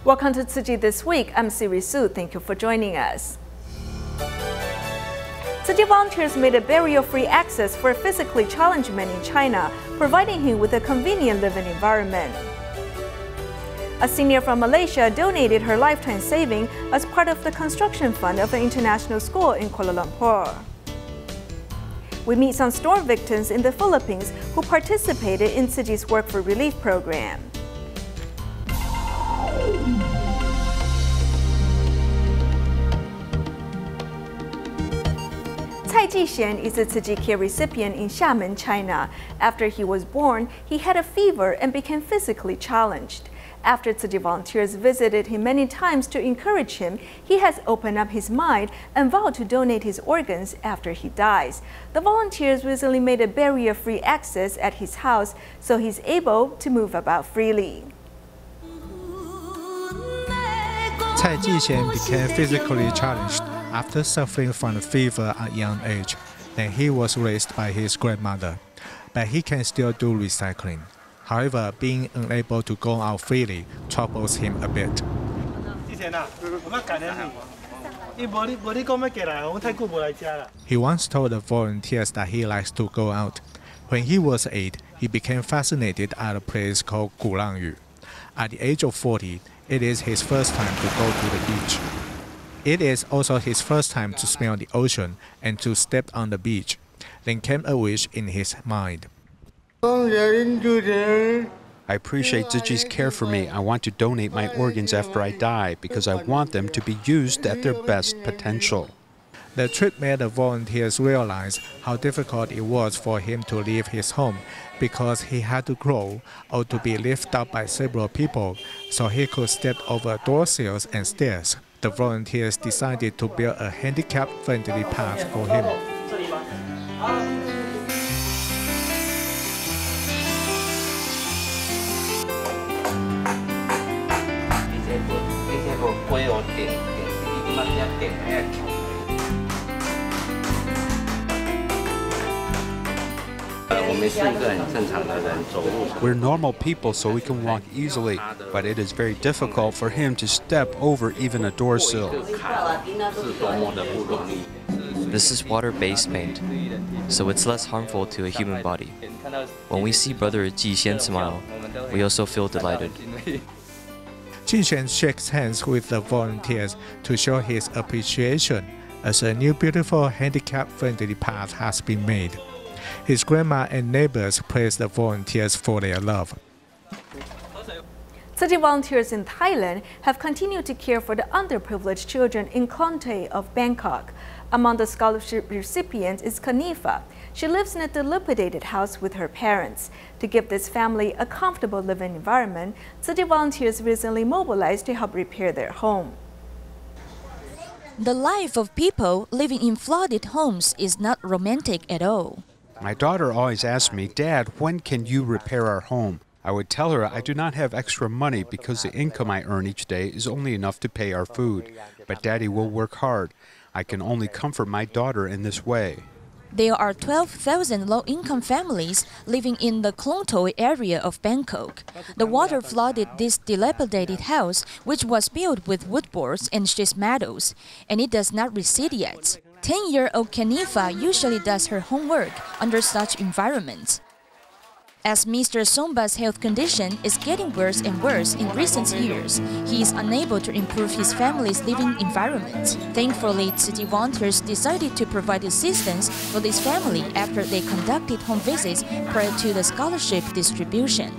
Welcome to Tzu Chi This Week. I'm Siri. Thank you for joining us. Tzu Chi volunteers made a barrier-free access for a physically challenged man in China, providing him with a convenient living environment. A senior from Malaysia donated her lifetime saving as part of the construction fund of an international school in Kuala Lumpur. We meet some storm victims in the Philippines who participated in Tzu Chi's Work for Relief program. Tzu Chi is a Tzu Chi care recipient in Xiamen, China. After he was born, he had a fever and became physically challenged. After Tzu Chi volunteers visited him many times to encourage him, he has opened up his mind and vowed to donate his organs after he dies. The volunteers recently made a barrier-free access at his house, so he's able to move about freely. Tzu Chi became physically challenged after suffering from a fever at a young age. Then he was raised by his grandmother, but he can still do recycling. However, being unable to go out freely troubles him a bit. He once told the volunteers that he likes to go out. When he was 8, he became fascinated at a place called Gulangyu. At the age of 40, it is his first time to go to the beach. It is also his first time to smell the ocean and to step on the beach. Then came a wish in his mind. I appreciate Tzu Chi's care for me. I want to donate my organs after I die because I want them to be used at their best potential. The trip made the volunteers realize how difficult it was for him to leave his home because he had to grow or to be lifted up by several people so he could step over door sills and stairs. The volunteers decided to build a handicap-friendly path for him. We're normal people, so we can walk easily, but it is very difficult for him to step over even a door sill. This is water-based paint, so it's less harmful to a human body. When we see Brother Ji Xian smile, we also feel delighted. Ji Xian shakes hands with the volunteers to show his appreciation as a new beautiful handicap-friendly path has been made. His grandma and neighbors praise the volunteers for their love. Tzu Chi volunteers in Thailand have continued to care for the underprivileged children in Klong Toei of Bangkok. Among the scholarship recipients is Kanifa. She lives in a dilapidated house with her parents. To give this family a comfortable living environment, Tzu Chi volunteers recently mobilized to help repair their home. The life of people living in flooded homes is not romantic at all. My daughter always asks me, "Dad, when can you repair our home?" I would tell her I do not have extra money because the income I earn each day is only enough to pay our food. But Daddy will work hard. I can only comfort my daughter in this way. There are 12,000 low-income families living in the Klong Toei area of Bangkok. The water flooded this dilapidated house, which was built with wood boards and sheet metals, and it does not recede yet. 10-year-old Kanifa usually does her homework under such environments. As Mr. Somba's health condition is getting worse and worse in recent years, he is unable to improve his family's living environment. Thankfully, Tzu Chi volunteers decided to provide assistance for this family after they conducted home visits prior to the scholarship distribution.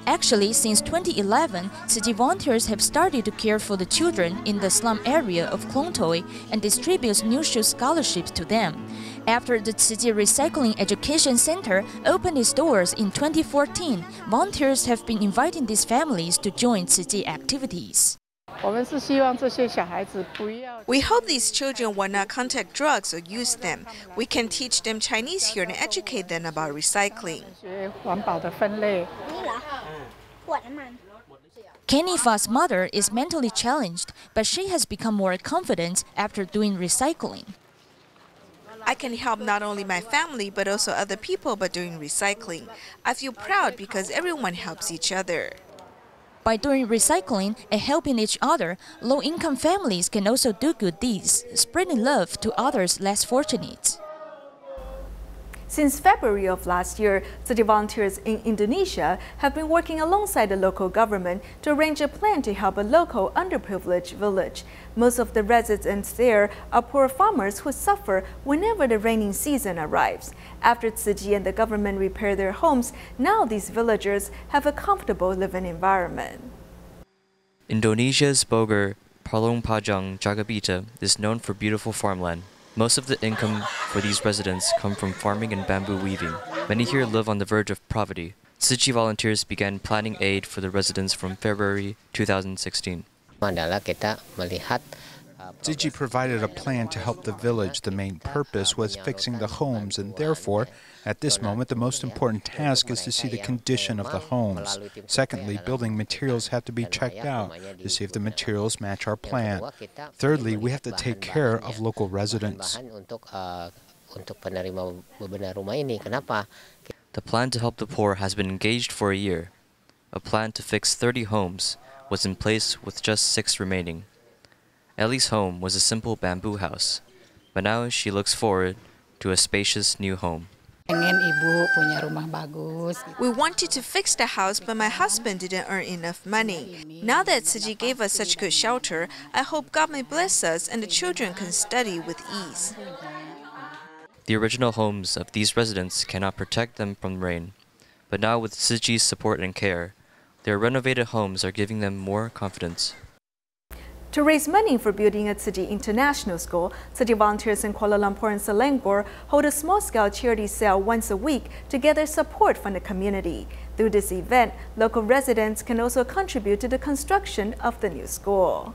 Actually, since 2011, Tzu Chi volunteers have started to care for the children in the slum area of Klong Toei and distributes new shoe scholarships to them. After the Tzu Chi Recycling Education Center opened its doors in 2014, volunteers have been inviting these families to join Tzu Chi activities. We hope these children will not contact drugs or use them. We can teach them Chinese here and educate them about recycling. Kenny Fa's mother is mentally challenged, but she has become more confident after doing recycling. I can help not only my family but also other people by doing recycling. I feel proud because everyone helps each other. By doing recycling and helping each other, low-income families can also do good deeds, spreading love to others less fortunate. Since February of last year, Tzu Chi volunteers in Indonesia have been working alongside the local government to arrange a plan to help a local underprivileged village. Most of the residents there are poor farmers who suffer whenever the rainy season arrives. After Tzu Chi and the government repair their homes, now these villagers have a comfortable living environment. Indonesia's Bogor, Parlong Pajang, Jagabita is known for beautiful farmland. Most of the income for these residents come from farming and bamboo weaving. Many here live on the verge of poverty. Tzu Chi volunteers began planning aid for the residents from February 2016. Tzu Chi provided a plan to help the village. The main purpose was fixing the homes, and therefore, at this moment, the most important task is to see the condition of the homes. Secondly, building materials have to be checked out to see if the materials match our plan. Thirdly, we have to take care of local residents. The plan to help the poor has been engaged for a year. A plan to fix 30 homes was in place with just 6 remaining. Ellie's home was a simple bamboo house, but now she looks forward to a spacious new home. We wanted to fix the house, but my husband didn't earn enough money. Now that Tzu Chi gave us such good shelter, I hope God may bless us and the children can study with ease. The original homes of these residents cannot protect them from rain, but now with Tzu Chi's support and care, their renovated homes are giving them more confidence. To raise money for building a Tzu Chi International School, Tzu Chi volunteers in Kuala Lumpur and Selangor hold a small-scale charity sale once a week to gather support from the community. Through this event, local residents can also contribute to the construction of the new school.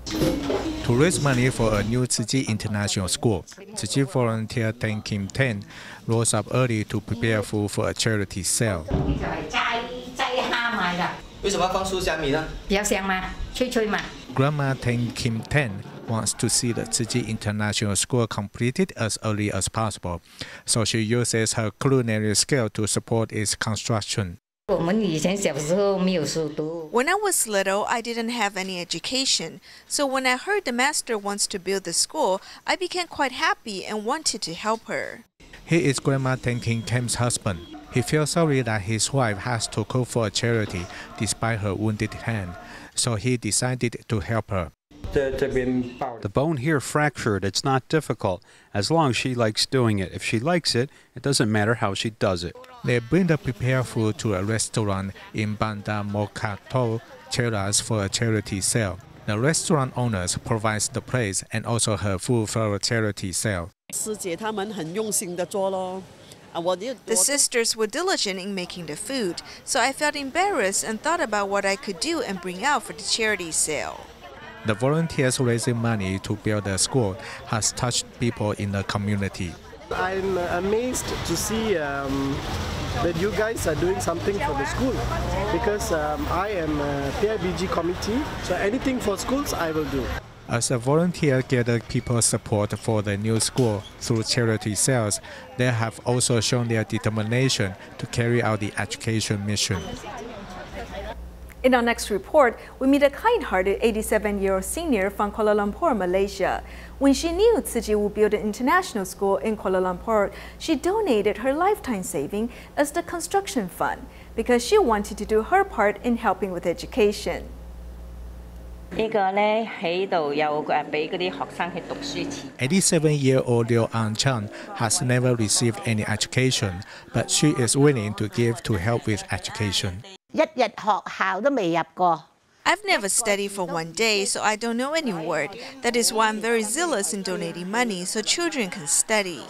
To raise money for a new Tzu Chi International School, Tzu Chi volunteer Tan Kim Ten rose up early to prepare food for a charity sale. Grandma Tan Kim Ten wants to see the Tzu Chi International School completed as early as possible, so she uses her culinary skill to support its construction. When I was little, I didn't have any education, so when I heard the master wants to build the school, I became quite happy and wanted to help her. He is Grandma Tan Kim Ten's husband. He feels sorry that his wife has to cook for a charity despite her wounded hand, so he decided to help her. The bone here fractured. It's not difficult, as long as she likes doing it. If she likes it, it doesn't matter how she does it. They bring the prepared food to a restaurant in Bandar Mokhtar, Cheras for a charity sale. The restaurant owners provides the place and also her food for a charity sale. The sisters were diligent in making the food, so I felt embarrassed and thought about what I could do and bring out for the charity sale. The volunteers raising money to build the school has touched people in the community. I'm amazed to see that you guys are doing something for the school, because I am a PIBG committee, so anything for schools I will do. As a volunteer gathered people's support for the new school through charity sales, they have also shown their determination to carry out the education mission. In our next report, we meet a kind-hearted 87-year-old senior from Kuala Lumpur, Malaysia. When she knew Tzu Chi would build an international school in Kuala Lumpur, she donated her lifetime saving as the construction fund because she wanted to do her part in helping with education. 87-year-old Liu An Chan has never received any education, but she is willing to give to help with education. I've never studied for one day, so I don't know any word. That is why I'm very zealous in donating money so children can study.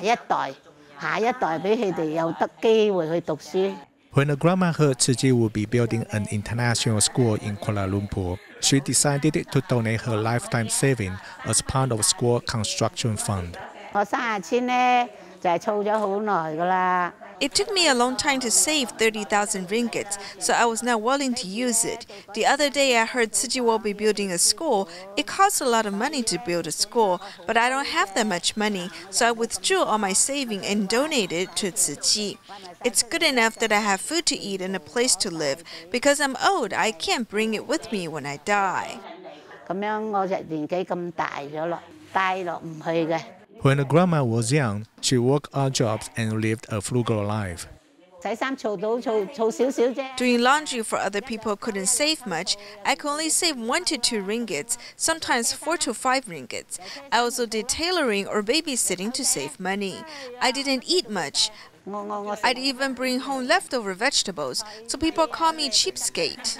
When the grandma heard Tzu Chi would be building an international school in Kuala Lumpur, She decided to donate her lifetime saving as part of school construction fund. It took me a long time to save 30,000 ringgits, so I was not willing to use it. The other day I heard Tzu Chi will be building a school. It costs a lot of money to build a school, but I don't have that much money, so I withdrew all my saving and donated to Tzu Chi. It's good enough that I have food to eat and a place to live. Because I'm old, I can't bring it with me when I die. When the grandma was young, she worked odd jobs and lived a frugal life. Doing laundry for other people couldn't save much. I could only save 1 to 2 ringgits, sometimes 4 to 5 ringgits. I also did tailoring or babysitting to save money. I didn't eat much. I'd even bring home leftover vegetables, so people call me cheapskate.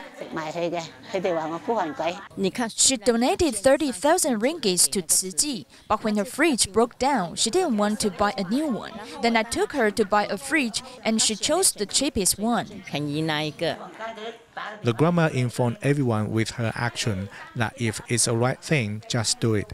She donated 30,000 ringgits to Tzu Chi, but when her fridge broke down, she didn't want to buy a new one. Then I took her to buy a fridge, and she chose the cheapest one. The grandma informed everyone with her action that if it's the right thing, just do it.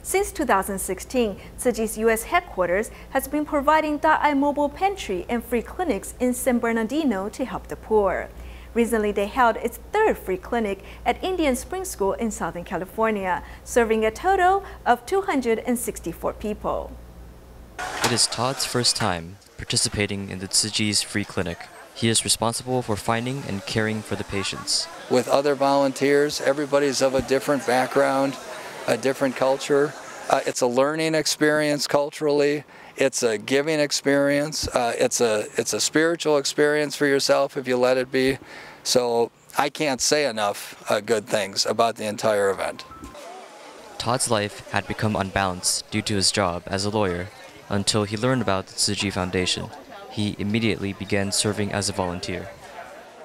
Since 2016, Tzu Chi's U.S. headquarters has been providing Daai mobile pantry and free clinics in San Bernardino to help the poor. Recently, they held its 3rd free clinic at Indian Spring School in Southern California, serving a total of 264 people. It is Todd's first time participating in the Tzu Chi's free clinic. He is responsible for finding and caring for the patients. With other volunteers, everybody's of a different background, a different culture. It's a learning experience culturally. It's a giving experience. It's a spiritual experience for yourself if you let it be. So I can't say enough good things about the entire event. Todd's life had become unbalanced due to his job as a lawyer until he learned about the Tzu Chi Foundation. He immediately began serving as a volunteer.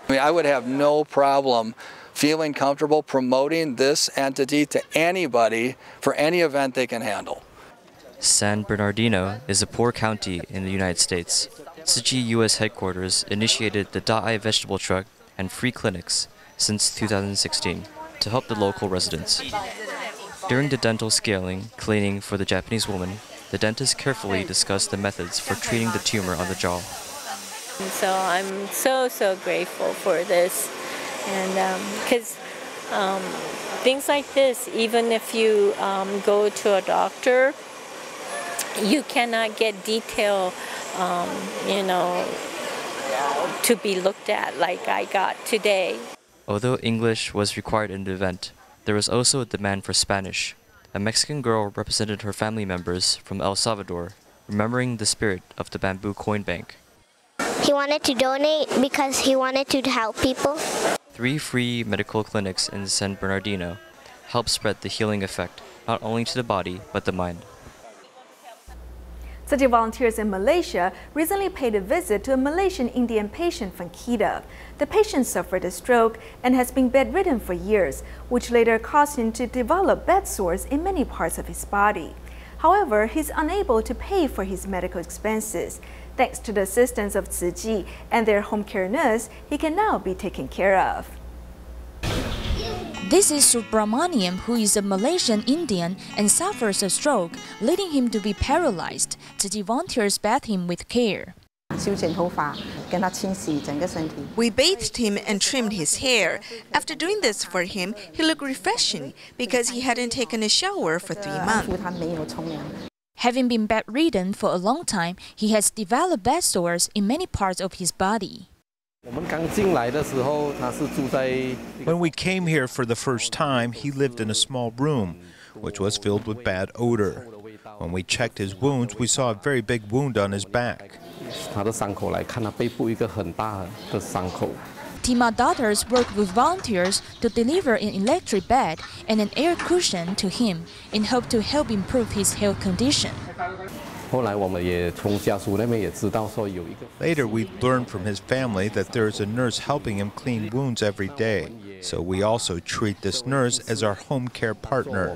I would have no problem feeling comfortable promoting this entity to anybody for any event they can handle. San Bernardino is a poor county in the United States. Tzu Chi U.S. headquarters initiated the Daai vegetable truck and free clinics since 2016 to help the local residents. During the dental scaling cleaning for the Japanese woman, the dentist carefully discussed the methods for treating the tumor on the jaw. So I'm so grateful for this. And because things like this, even if you go to a doctor, you cannot get detail, to be looked at like I got today. Although English was required in the event, there was also a demand for Spanish. A Mexican girl represented her family members from El Salvador, remembering the spirit of the bamboo coin bank. He wanted to donate because he wanted to help people. 3 free medical clinics in San Bernardino help spread the healing effect, not only to the body, but the mind. Tzu Chi volunteers in Malaysia recently paid a visit to a Malaysian Indian patient from Kedah. The patient suffered a stroke and has been bedridden for years, which later caused him to develop bed sores in many parts of his body. However, he's unable to pay for his medical expenses. Thanks to the assistance of Tzu Chi and their home care nurse, he can now be taken care of. This is Subramaniam, who is a Malaysian Indian and suffers a stroke, leading him to be paralyzed. Tzu Chi volunteers bathe him with care. We bathed him and trimmed his hair. After doing this for him, he looked refreshing because he hadn't taken a shower for 3 months. Having been bedridden for a long time, he has developed bed sores in many parts of his body. When we came here for the first time, he lived in a small room, which was filled with bad odor. When we checked his wounds, we saw a very big wound on his back. Tima daughters worked with volunteers to deliver an electric bed and an air cushion to him in hope to help improve his health condition. Later, we learned from his family that there is a nurse helping him clean wounds every day. So we also treat this nurse as our home care partner.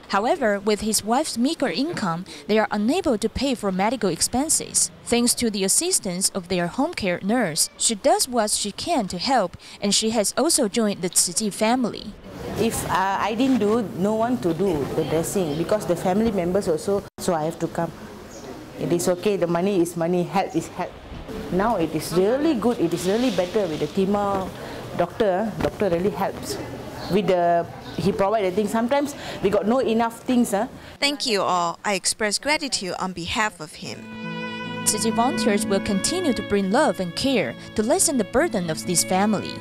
However, with his wife's meager income, they are unable to pay for medical expenses. Thanks to the assistance of their home care nurse, she does what she can to help, and she has also joined the Tzu Chi family. If I didn't do, no one to do the dressing because the family members also, so I have to come. It is okay, the money is money, help is help. Now it is really good, it is really better with the Tima doctor. Doctor really helps. With he provided things. Sometimes we got no enough things. Thank you all. I express gratitude on behalf of him. Tzu Chi volunteers will continue to bring love and care to lessen the burden of this family.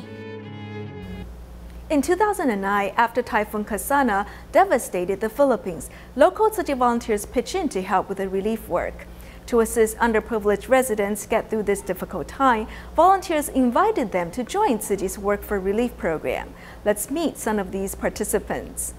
In 2009, after Typhoon Kasana devastated the Philippines, local Tzu Chi volunteers pitched in to help with the relief work. To assist underprivileged residents get through this difficult time, volunteers invited them to join Tzu Chi's Work for Relief program. Let's meet some of these participants.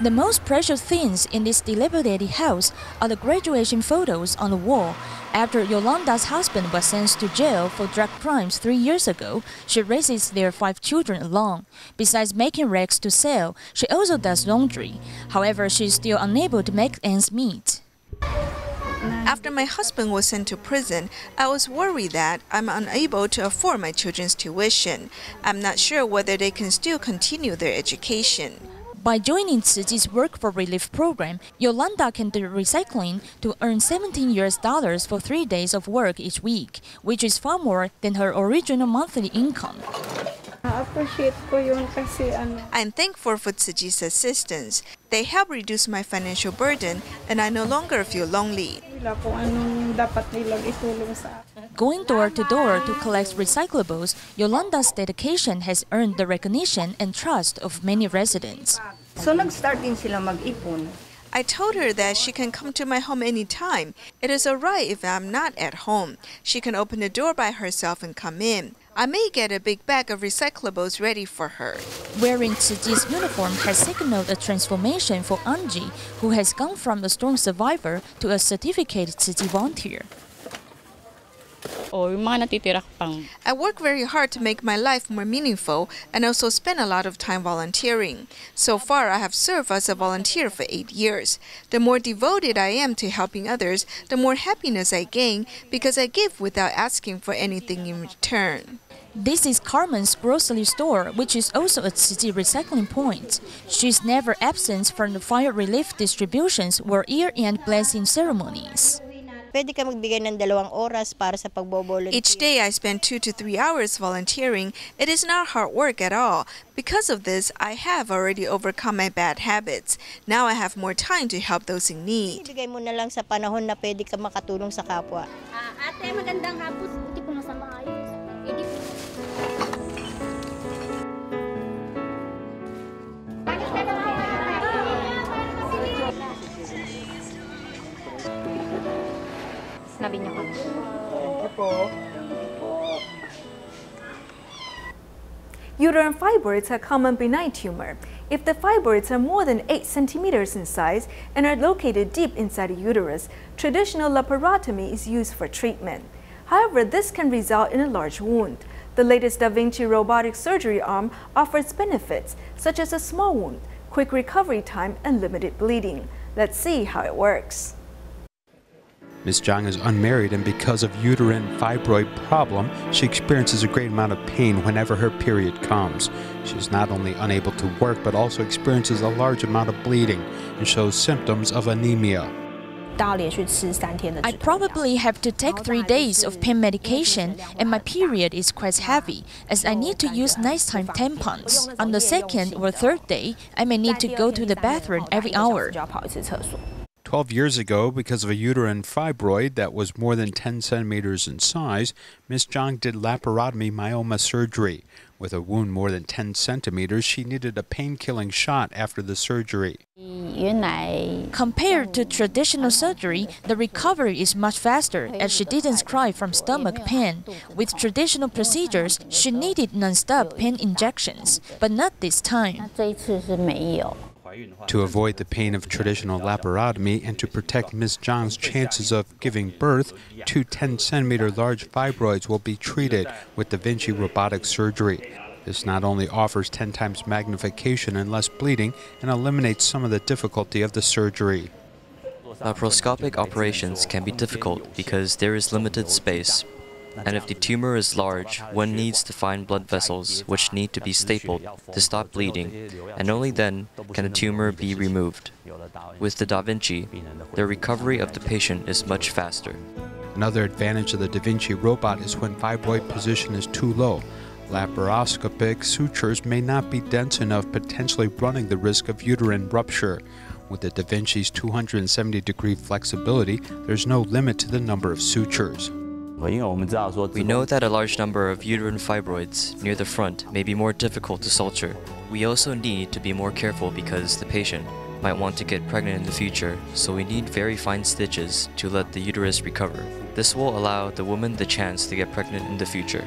The most precious things in this dilapidated house are the graduation photos on the wall. After Yolanda's husband was sentenced to jail for drug crimes 3 years ago, she raises their 5 children alone. Besides making rags to sell, she also does laundry. However, she is still unable to make ends meet. After my husband was sent to prison, I was worried that I'm unable to afford my children's tuition. I'm not sure whether they can still continue their education. By joining Tzu Chi's Work for Relief program, Yolanda can do recycling to earn $17 for 3 days of work each week, which is far more than her original monthly income. I'm thankful for Tzu Chi's assistance. They help reduce my financial burden, and I no longer feel lonely. Going door to door to collect recyclables, Yolanda's dedication has earned the recognition and trust of many residents. I told her that she can come to my home anytime. It is alright if I'm not at home. She can open the door by herself and come in. I may get a big bag of recyclables ready for her. Wearing Tzu Chi's uniform has signaled a transformation for Angie, who has gone from a storm survivor to a certificated Tzu Chi volunteer. I work very hard to make my life more meaningful and also spend a lot of time volunteering. So far, I have served as a volunteer for 8 years. The more devoted I am to helping others, the more happiness I gain because I give without asking for anything in return. This is Carmen's grocery store, which is also a Tzu Chi recycling point. She's never absent from the fire relief distributions or year-end blessing ceremonies. Each day I spend 2 to 3 hours volunteering. It is not hard work at all. Because of this, I have already overcome my bad habits. Now I have more time to help those in need. Uterine fibroids are a common benign tumor. If the fibroids are more than 8 centimeters in size and are located deep inside the uterus, traditional laparotomy is used for treatment. However, this can result in a large wound. The latest Da Vinci robotic surgery arm offers benefits such as a small wound, quick recovery time, and limited bleeding. Let's see how it works. Ms. Zhang is unmarried, and because of uterine fibroid problem, she experiences a great amount of pain whenever her period comes. She is not only unable to work, but also experiences a large amount of bleeding and shows symptoms of anemia. I probably have to take 3 days of pain medication, and my period is quite heavy, as I need to use nighttime tampons. On the 2nd or 3rd day, I may need to go to the bathroom every hour. 12 years ago, because of a uterine fibroid that was more than 10 centimeters in size, Ms. Zhang did laparotomy myoma surgery. With a wound more than 10 centimeters, she needed a pain-killing shot after the surgery. Compared to traditional surgery, the recovery is much faster as she didn't cry from stomach pain. With traditional procedures, she needed non-stop pain injections, but not this time. To avoid the pain of traditional laparotomy and to protect Ms. Zhang's chances of giving birth, 2 10-centimeter large fibroids will be treated with Da Vinci robotic surgery. This not only offers 10 times magnification and less bleeding, and eliminates some of the difficulty of the surgery. Laparoscopic operations can be difficult because there is limited space. And if the tumor is large, one needs to find blood vessels which need to be stapled to stop bleeding, and only then can the tumor be removed. With the Da Vinci, the recovery of the patient is much faster. Another advantage of the Da Vinci robot is when fibroid position is too low. Laparoscopic sutures may not be dense enough, potentially running the risk of uterine rupture. With the Da Vinci's 270-degree flexibility, there's no limit to the number of sutures. We know that a large number of uterine fibroids near the front may be more difficult to suture. We also need to be more careful because the patient might want to get pregnant in the future, so we need very fine stitches to let the uterus recover. This will allow the woman the chance to get pregnant in the future.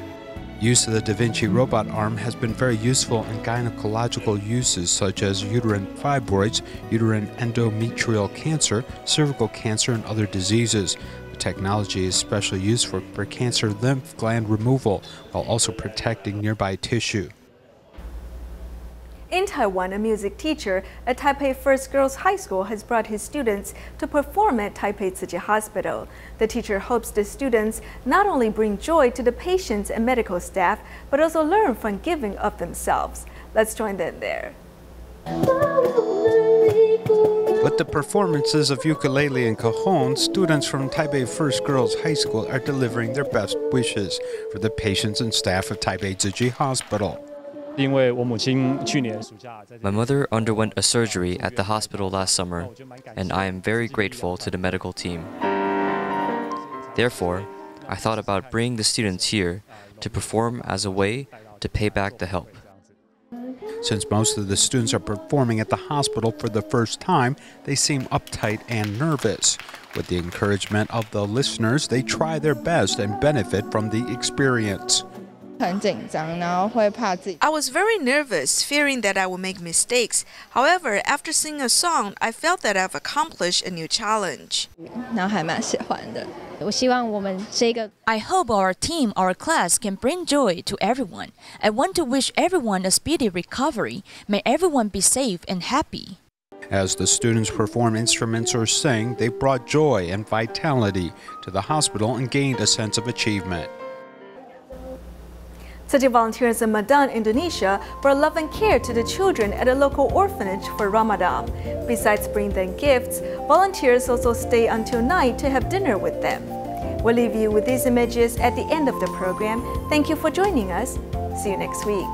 Use of the Da Vinci robot arm has been very useful in gynecological uses such as uterine fibroids, uterine endometrial cancer, cervical cancer, and other diseases. The technology is especially used for precancer lymph gland removal while also protecting nearby tissue. In Taiwan, a music teacher at Taipei First Girls High School has brought his students to perform at Taipei Tzu Chi Hospital. The teacher hopes the students not only bring joy to the patients and medical staff, but also learn from giving of themselves. Let's join them there. With the performances of ukulele and cajon, students from Taipei First Girls High School are delivering their best wishes for the patients and staff of Taipei Tzu Chi Hospital. My mother underwent a surgery at the hospital last summer, and I am very grateful to the medical team. Therefore, I thought about bringing the students here to perform as a way to pay back the help. Since most of the students are performing at the hospital for the first time, they seem uptight and nervous. With the encouragement of the listeners, they try their best and benefit from the experience. I was very nervous, fearing that I would make mistakes. However, after singing a song, I felt that I've accomplished a new challenge. I hope our team, our class can bring joy to everyone. I want to wish everyone a speedy recovery. May everyone be safe and happy. As the students perform instruments or sing, they brought joy and vitality to the hospital and gained a sense of achievement. Tzu Chi volunteers in Medan, Indonesia, brought love and care to the children at a local orphanage for Ramadan. Besides bringing them gifts, volunteers also stay until night to have dinner with them. We'll leave you with these images at the end of the program. Thank you for joining us. See you next week.